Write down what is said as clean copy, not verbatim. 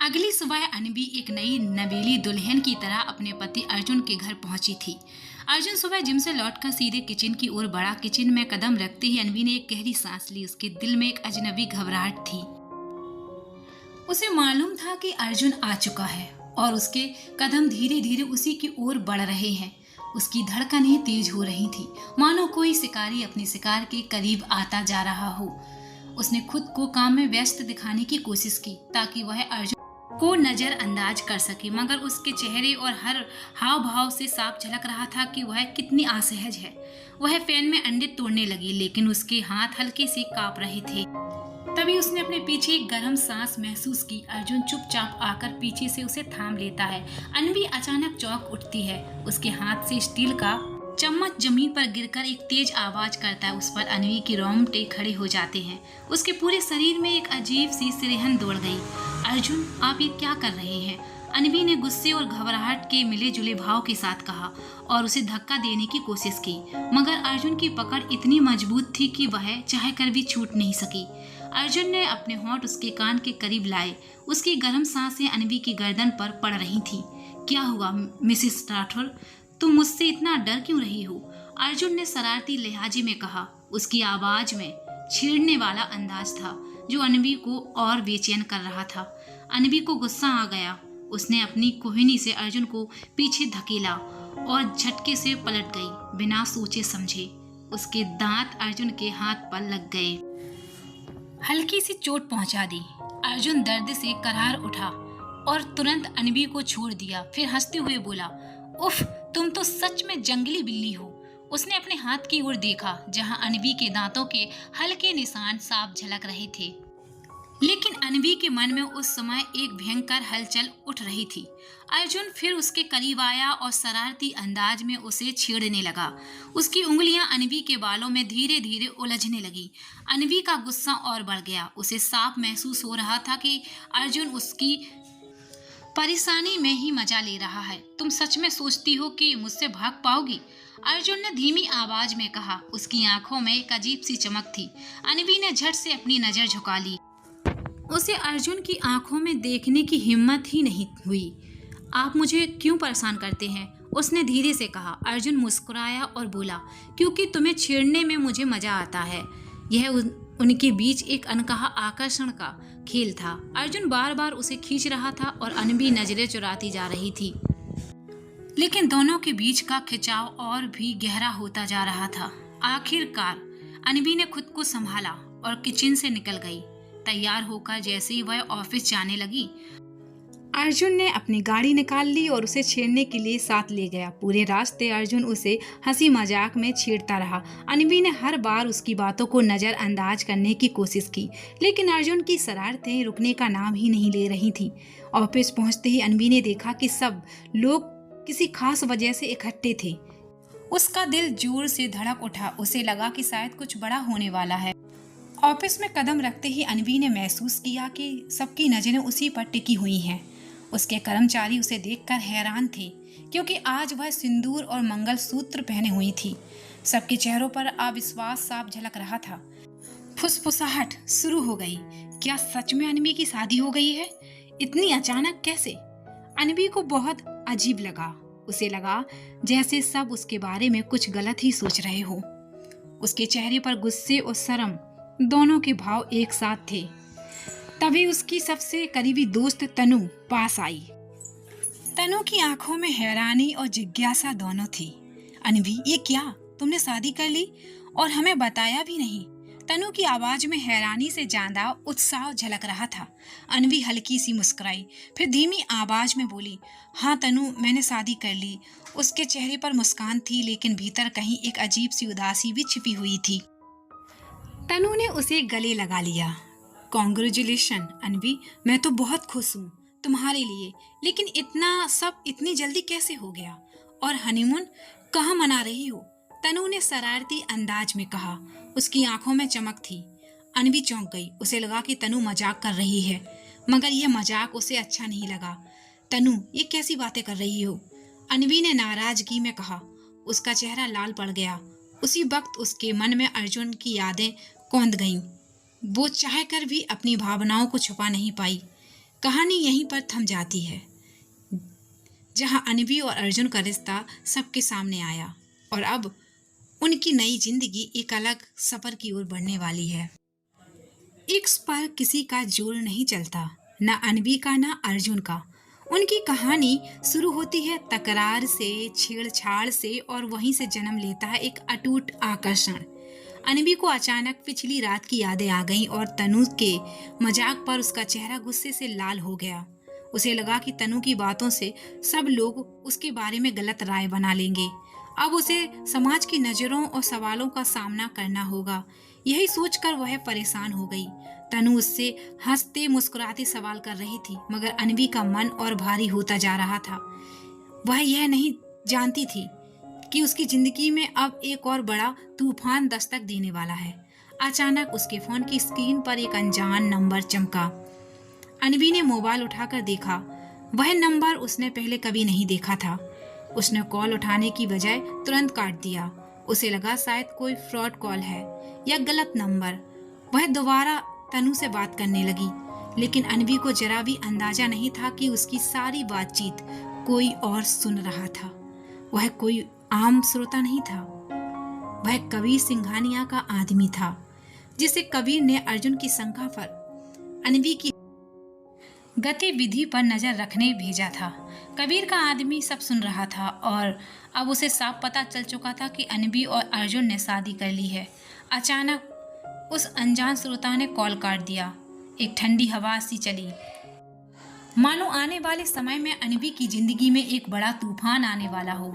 अगली सुबह अनवी एक नई नवेली दुल्हन की तरह अपने पति अर्जुन के घर पहुंची थी। अर्जुन सुबह जिम से लौटकर सीधे किचन की ओर बढ़ा। किचन में कदम रखते ही अनवी ने एक गहरी सांस ली। उसके दिल में एक अजनबी घबराहट थी। उसे मालूम था कि अर्जुन आ चुका है और उसके कदम धीरे धीरे उसी की ओर बढ़ रहे हैं। उसकी धड़कनें तेज हो रही थी, मानो कोई शिकारी अपने शिकार के करीब आता जा रहा हो। उसने खुद को काम में व्यस्त दिखाने की कोशिश की ताकि वह अर्जुन को नजरअंदाज कर सके, मगर उसके चेहरे और हर हाव भाव से साफ झलक रहा था कि वह कितनी असहज है। वह फैन में अंडे तोड़ने लगी, लेकिन उसके हाथ हल्के से कांप रहे थे। तभी उसने अपने पीछे एक गर्म सांस महसूस की। अर्जुन चुपचाप आकर पीछे से उसे थाम लेता है। अनवी अचानक चौंक उठती है। उसके हाथ से स्टील का चम्मच जमीन पर गिरकर एक तेज आवाज करता है। उस पर अनवी के रोंगटे खड़े हो जाते हैं। उसके पूरे शरीर में एक अजीब सी सिरहन दौड़ गई। अर्जुन, आप ये क्या कर रहे हैं? अनवी ने गुस्से और घबराहट के मिले जुले भाव के साथ कहा और उसे धक्का देने की कोशिश की, मगर अर्जुन की पकड़ इतनी मजबूत थी कि वह चाहकर भी छूट नहीं सकी। अर्जुन ने अपने होंठ उसके कान के करीब लाए। उसकी गर्म सांसें अनवी की गर्दन पर पड़ रही थीं। क्या हुआ मिसेस राठौर, तुम मुझसे इतना डर क्यों रही हो? अर्जुन ने शरारती लहजे में कहा। उसकी आवाज में छेड़ने वाला अंदाज था जो अनवी को और बेचैन कर रहा था। अनवी को गुस्सा आ गया। उसने अपनी कोहनी से अर्जुन को पीछे धकेला और झटके से पलट गई। बिना सोचे समझे उसके दांत अर्जुन के हाथ पर लग गए। हल्की सी चोट पहुंचा दी। अर्जुन दर्द से करार उठा और तुरंत अनवी को छोड़ दिया। फिर हंसते हुए बोला, उफ, तुम तो सच में जंगली बिल्ली हो। उसने अपने हाथ की ओर देखा जहां अनवी के दांतों के हल्के निशान साफ झलक रहे थे, लेकिन अनवी के मन में उस समय एक भयंकर हलचल उठ रही थी। अर्जुन फिर उसके करीब आया और शरारती अंदाज में उसे छेड़ने लगा। उसकी उंगलियां अनवी के बालों में धीरे धीरे उलझने लगी। अनवी का गुस्सा और बढ़ गया। उसे साफ महसूस हो रहा था कि अर्जुन उसकी परेशानी में ही मजा ले रहा है। तुम सच में सोचती हो कि मुझसे भाग पाओगी? अर्जुन ने धीमी आवाज में कहा। उसकी आंखों में एक अजीब सी चमक थी। अनवी ने झट से अपनी नजर झुका ली। उसे अर्जुन की आंखों में देखने की हिम्मत ही नहीं हुई। आप मुझे क्यों परेशान करते हैं? उसने धीरे से कहा। अर्जुन मुस्कुराया और बोला, क्योंकि तुम्हें छेड़ने में मुझे मजा आता है। यह उनके बीच एक अनकहा आकर्षण का खेल था। अर्जुन बार बार उसे खींच रहा था और अनवी नजरें चुराती जा रही थी, लेकिन दोनों के बीच का खिंचाव और भी गहरा होता जा रहा था। आखिरकार अनवी ने खुद को संभाला और किचन से निकल गई। तैयार होकर जैसे ही वह ऑफिस जाने लगी, अर्जुन ने अपनी गाड़ी निकाल ली और उसे छेड़ने के लिए साथ ले गया। पूरे रास्ते अर्जुन उसे हंसी मजाक में छेड़ता रहा। अनवी ने हर बार उसकी बातों को नजरअंदाज करने की कोशिश की, लेकिन अर्जुन की शरारतें रुकने का नाम ही नहीं ले रही थी। ऑफिस पहुंचते ही अनवी ने देखा कि सब लोग किसी खास वजह से इकट्ठे थे। उसका दिल जोर से धड़क उठा। उसे लगा कि शायद कुछ बड़ा होने वाला है। ऑफिस में कदम रखते ही अनवी ने महसूस किया कि सबकी नजरें उसी पर टिकी हुई हैं। उसके कर्मचारी उसे देखकर हैरान थे, क्योंकि आज वह सिंदूर और मंगलसूत्र पहने हुई थी। सबके चेहरों पर अविश्वास साफ झलक रहा था। फुसफुसाहट शुरू हो गई। क्या सच में अनवी की शादी हो गई है? इतनी अचानक कैसे? अनवी को बहुत अजीब लगा। उसे लगा जैसे सब उसके बारे में कुछ गलत ही सोच रहे हो। उसके चेहरे पर गुस्से और शर्म दोनों के भाव एक साथ थे। तभी उसकी सबसे करीबी दोस्त तनु पास आई। तनु की आंखों में हैरानी और जिज्ञासा दोनों थी। अनवी, ये क्या? तुमने शादी कर ली और हमें बताया भी नहीं? तनु की आवाज में हैरानी से ज्यादा उत्साह झलक रहा था। अनवी हल्की सी मुस्कुराई, फिर धीमी आवाज में बोली, हाँ तनु, मैंने शादी कर ली। उसके चेहरे पर मुस्कान थी, लेकिन भीतर कहीं एक अजीब सी उदासी भी छिपी हुई थी। तनु ने उसे गले लगा लिया। कॉन्ग्रेचुलेशन अनवी, मैं तो बहुत खुश हूँ तुम्हारे लिए, लेकिन इतना सब इतनी जल्दी कैसे हो गया? और हनीमून कहाँ मना रही हो? तनु ने शरारती अंदाज में कहा। उसकी आंखों में चमक थी। अनवी चौंक गई। उसे लगा कि तनु मजाक कर रही है, मगर यह मजाक उसे अच्छा नहीं लगा। तनु, ये कैसी बातें कर रही हो? अनवी ने नाराजगी में कहा। उसका चेहरा लाल पड़ गया। उसी वक्त उसके मन में अर्जुन की यादें कौंध गईं। वो चाहकर भी अपनी भावनाओं को छुपा नहीं पाई। कहानी यहीं पर थम जाती है, जहां अनवी और अर्जुन का रिश्ता सबके सामने आया और अब उनकी नई जिंदगी एक अलग सफर की ओर बढ़ने वाली है। इक्स पर किसी का जोर नहीं चलता, न अनवी का न अर्जुन का। उनकी कहानी शुरू होती है तकरार से, छेड़छाड़ से और वहीं से जन्म लेता है एक अटूट आकर्षण। अनवी को अचानक पिछली रात की यादें आ गईं और तनु के मजाक पर उसका चेहरा गुस्से से लाल हो गया। उसे लगा कि तनु की बातों से सब लोग उसके बारे में गलत राय बना लेंगे। अब उसे समाज की नजरों और सवालों का सामना करना होगा। यही सोचकर वह परेशान हो गई। तनु उससे हंसते मुस्कुराते सवाल कर रही थी, मगर अनवी का मन और भारी होता जा रहा था। वह यह नहीं जानती थी कि उसकी जिंदगी में अब एक और बड़ा तूफान दस्तक देने वाला है। अचानक उसके फोन की स्क्रीन पर एक अनजान नंबर चमका। अनवी ने मोबाइल उठाकर देखा। वह नंबर उसने पहले कभी नहीं देखा था। उसने कॉल उठाने की बजाय तुरंत काट दिया। उसे लगा शायद कोई फ्रॉड कॉल है या गलत नंबर। वह दोबारा तनु से बात करने लगी, लेकिन अनवी को जरा भी अंदाजा नहीं था कि उसकी सारी बातचीत कोई और सुन रहा था। वह कोई आम श्रोता नहीं था। वह कबीर सिंघानिया का आदमी था, जिसे कबीर ने अर्जुन की शंका पर अनवी की गतिविधि पर नजर रखने भेजा था। कबीर का आदमी सब सुन रहा था और अब उसे साफ पता चल चुका था कि अनवी और अर्जुन ने शादी कर ली है। अचानक उस अनजान श्रोता ने कॉल काट दिया। एक ठंडी हवा सी चली, मानो आने वाले समय में अनवी की जिंदगी में एक बड़ा तूफान आने वाला हो।